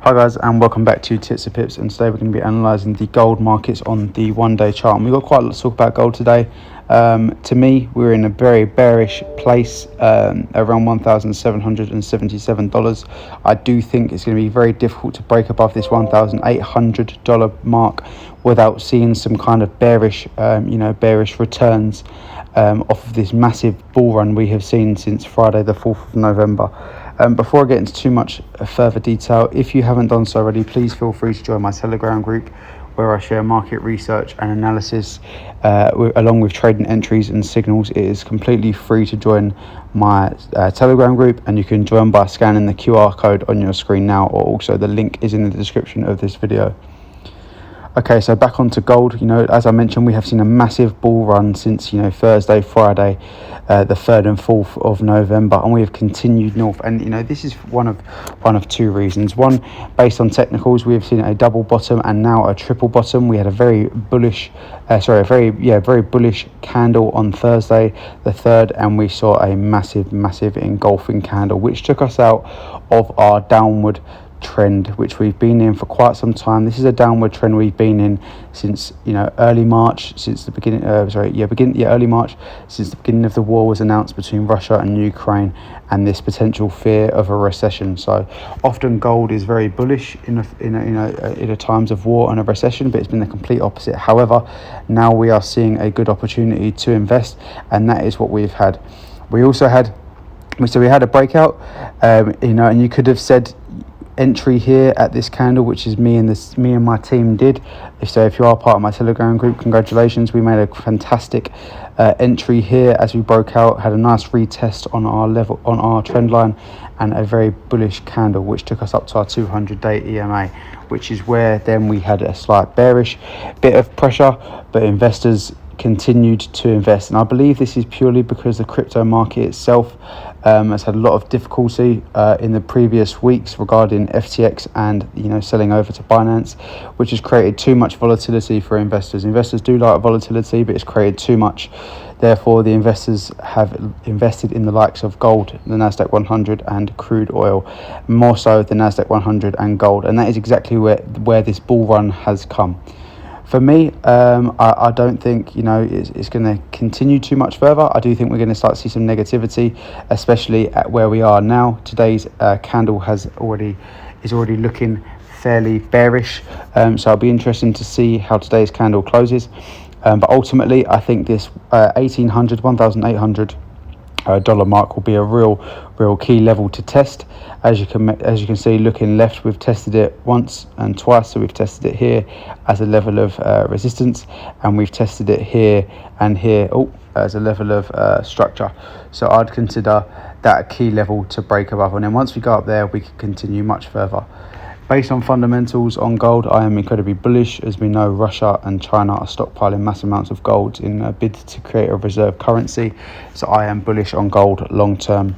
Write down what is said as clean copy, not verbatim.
Hi guys, and welcome back to Tits and Pips, and today we're going to be analysing the gold markets on the one-day chart. And we've got quite a lot to talk about gold today. To me, we're in a very bearish place, around $1,777. I do think it's going to be very difficult to break above this $1,800 mark without seeing some kind of bearish returns off of this massive bull run we have seen since Friday the 4th of November. Before I get into too much further detail, if you haven't done so already, please feel free to join my Telegram group where I share market research and analysis along with trading entries and signals. It is completely free to join my Telegram group, and you can join by scanning the QR code on your screen now, or also the link is in the description of this video. Okay, so back onto gold. As I mentioned, we have seen a massive bull run since Thursday, Friday, the 3rd and 4th of November, and we have continued north. And this is one of two reasons. One, based on technicals, we have seen a double bottom and now a triple bottom. We had a very bullish, very bullish candle on Thursday, the 3rd, and we saw a massive engulfing candle, which took us out of our downward trend which we've been in for quite some time. This is a downward trend we've been in since early March, since the beginning early March, since the beginning of the war was announced between Russia and Ukraine, and this potential fear of a recession. So often gold is very bullish in a times of war and a recession, but it's been the complete opposite. However, now we are seeing a good opportunity to invest, and that is what we've had. We had a breakout, and you could have said entry here at this candle, which is me and my team did. If you are part of my Telegram group, congratulations. We made a fantastic entry here as we broke out, had a nice retest on our trend line, and a very bullish candle which took us up to our 200-day EMA, which is where then we had a slight bearish bit of pressure, but investors continued to invest. And I believe this is purely because the crypto market itself has had a lot of difficulty in the previous weeks regarding FTX and selling over to Binance, which has created too much volatility for investors. Investors do like volatility, but it's created too much. Therefore, the investors have invested in the likes of gold, the Nasdaq 100, and crude oil, more so the Nasdaq 100 and gold. And that is exactly where this bull run has come. For me, I don't think it's going to continue too much further. I do think we're going to start to see some negativity, especially at where we are now. Today's candle is already looking fairly bearish, so it'll be interesting to see how today's candle closes. But ultimately, I think this $1,800 dollar mark will be a real key level to test. As you can see, looking left, we've tested it once and twice. So we've tested it here as a level of resistance, and we've tested it here and here as a level of structure. So I'd consider that a key level to break above, and then once we go up there, we can continue much further. Based on fundamentals on gold, I am incredibly bullish. As we know, Russia and China are stockpiling mass amounts of gold in a bid to create a reserve currency. So I am bullish on gold long term.